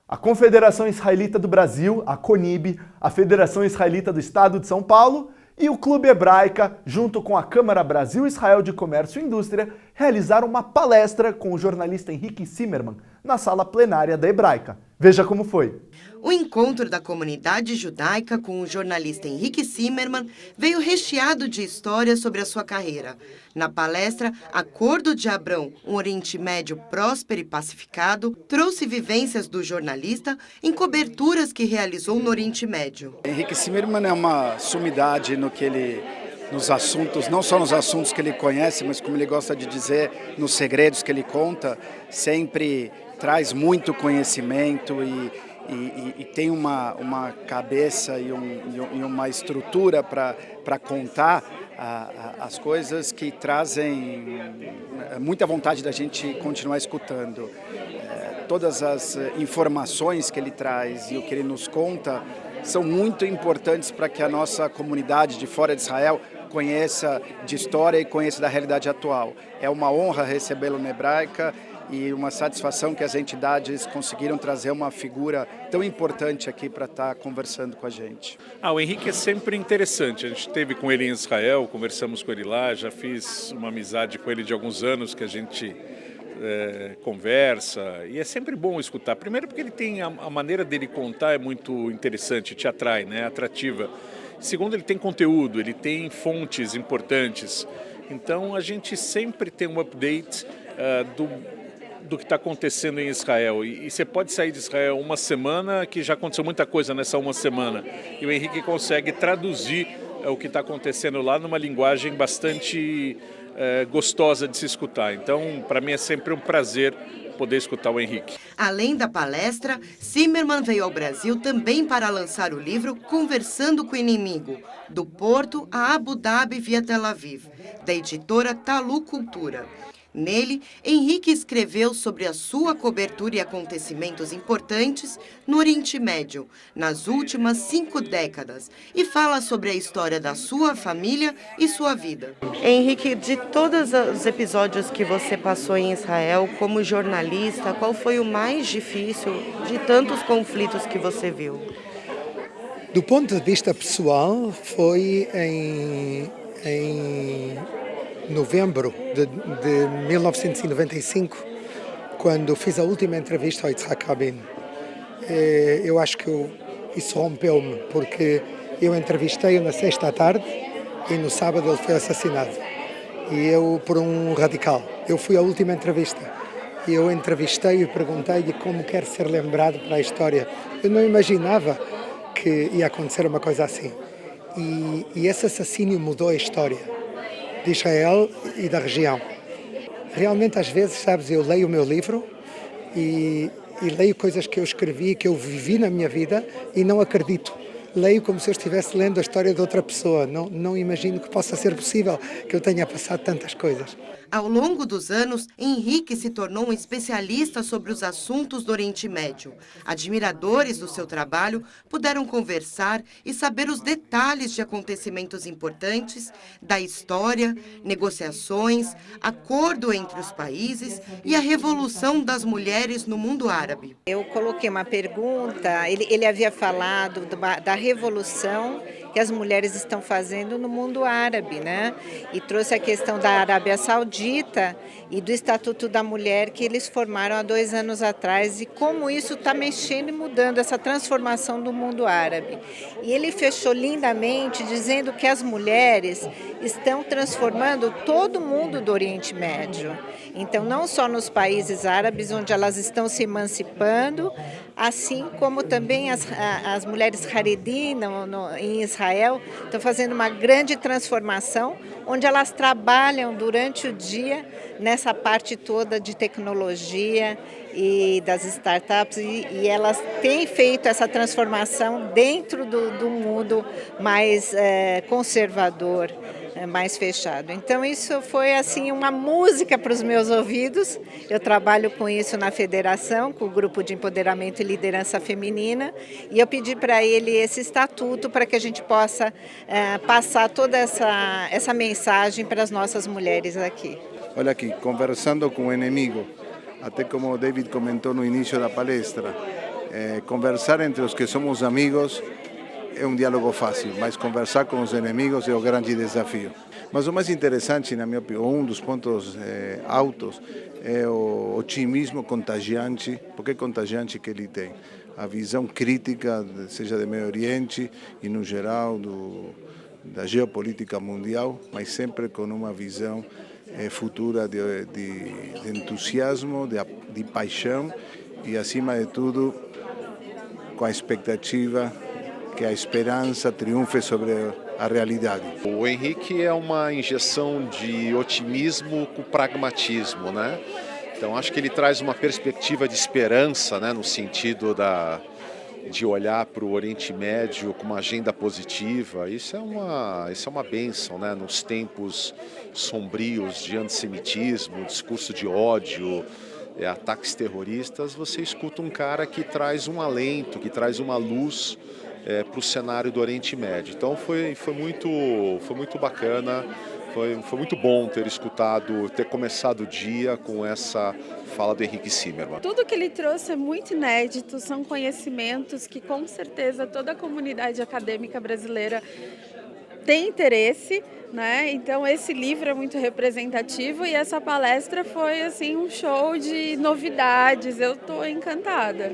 A Confederação Israelita do Brasil, a CONIB, a Federação Israelita do Estado de São Paulo e o Clube Hebraica, junto com a Câmara Brasil-Israel de Comércio e Indústria, realizaram uma palestra com o jornalista Henrique Zimmermann na sala plenária da Hebraica. Veja como foi. O encontro da comunidade judaica com o jornalista Henrique Zimmermann veio recheado de histórias sobre a sua carreira. Na palestra, Acordo de Abrão, um Oriente Médio próspero e pacificado, trouxe vivências do jornalista em coberturas que realizou no Oriente Médio. Henrique Zimmermann é uma sumidade nos assuntos, não só nos assuntos que ele conhece, mas como ele gosta de dizer, nos segredos que ele conta, sempre traz muito conhecimento e tem uma cabeça e uma estrutura para contar as coisas que trazem muita vontade da gente continuar escutando. Todas as informações que ele traz e o que ele nos conta são muito importantes para que a nossa comunidade de fora de Israel conheça de história e conheça da realidade atual. É uma honra recebê-lo na Hebraica e uma satisfação que as entidades conseguiram trazer uma figura tão importante aqui para estar conversando com a gente. O Henrique é sempre interessante, a gente esteve com ele em Israel, conversamos com ele lá, já fiz uma amizade com ele de alguns anos que a gente conversa e é sempre bom escutar. Primeiro porque ele tem a maneira dele contar é muito interessante, te atrai, né? Atrativa. Segundo, ele tem conteúdo, ele tem fontes importantes. Então a gente sempre tem um update do que está acontecendo em Israel. E você pode sair de Israel uma semana, que já aconteceu muita coisa nessa uma semana. E o Henrique consegue traduzir o que está acontecendo lá numa linguagem bastante gostosa de se escutar. Então, para mim é sempre um prazer poder escutar o Henrique. Além da palestra, Zimmermann veio ao Brasil também para lançar o livro Conversando com o Inimigo, do Porto a Abu Dhabi via Tel Aviv, da editora Talu Cultura. Nele, Henrique escreveu sobre a sua cobertura e acontecimentos importantes no Oriente Médio, nas últimas 5 décadas, e fala sobre a história da sua família e sua vida. Henrique, de todos os episódios que você passou em Israel como jornalista, qual foi o mais difícil de tantos conflitos que você viu? Do ponto de vista pessoal, foi em novembro de 1995, quando fiz a última entrevista ao Yitzhak Rabin. Eu acho que isso rompeu-me, porque eu entrevistei-o na sexta à tarde e no sábado ele foi assassinado. E eu, por um radical, eu fui à última entrevista. E eu entrevistei-o e perguntei-lhe como quer ser lembrado para a história. Eu não imaginava que ia acontecer uma coisa assim. E esse assassínio mudou a história de Israel e da região. Realmente, às vezes, sabes, eu leio o meu livro e leio coisas que eu escrevi, que eu vivi na minha vida e não acredito. Leio como se eu estivesse lendo a história de outra pessoa. Não imagino que possa ser possível que eu tenha passado tantas coisas. Ao longo dos anos, Henrique se tornou um especialista sobre os assuntos do Oriente Médio. Admiradores do seu trabalho puderam conversar e saber os detalhes de acontecimentos importantes, da história, negociações, acordo entre os países e a revolução das mulheres no mundo árabe. Eu coloquei uma pergunta, ele havia falado da revolução que as mulheres estão fazendo no mundo árabe, né? E trouxe a questão da Arábia Saudita e do Estatuto da Mulher que eles formaram há 2 anos atrás e como isso está mexendo e mudando essa transformação do mundo árabe. E ele fechou lindamente dizendo que as mulheres estão transformando todo o mundo do Oriente Médio. Então, não só nos países árabes, onde elas estão se emancipando, assim como também as mulheres Haredi em Israel estão fazendo uma grande transformação, onde elas trabalham durante o dia nessa parte toda de tecnologia e das startups, e elas têm feito essa transformação dentro do mundo mais conservador, mais fechado. Então isso foi assim uma música para os meus ouvidos. Eu trabalho com isso na federação, com o grupo de empoderamento e liderança feminina, e eu pedi para ele esse estatuto para que a gente possa passar toda essa mensagem para as nossas mulheres aqui. Olha aqui, conversando com o inimigo, até como o David comentou no início da palestra, Conversar entre os que somos amigos é um diálogo fácil, mas conversar com os inimigos é o grande desafio. Mas o mais interessante, na minha opinião, um dos pontos altos é o otimismo contagiante, porque é contagiante que ele tem. A visão crítica, seja do Meio Oriente e no geral da geopolítica mundial, mas sempre com uma visão futura de entusiasmo, de paixão e, acima de tudo, com a expectativa que a esperança triunfe sobre a realidade. O Henrique é uma injeção de otimismo com pragmatismo, né? Então acho que ele traz uma perspectiva de esperança, né, no sentido de olhar para o Oriente Médio com uma agenda positiva. Isso é uma bênção, né, nos tempos sombrios de antissemitismo, discurso de ódio, ataques terroristas. Você escuta um cara que traz um alento, que traz uma luz para o cenário do Oriente Médio. Então foi muito bacana, foi muito bom ter começado o dia com essa fala do Henrique Zimmermann. Tudo que ele trouxe é muito inédito, são conhecimentos que com certeza toda a comunidade acadêmica brasileira tem interesse, né? Então esse livro é muito representativo e essa palestra foi assim um show de novidades. Eu estou encantada.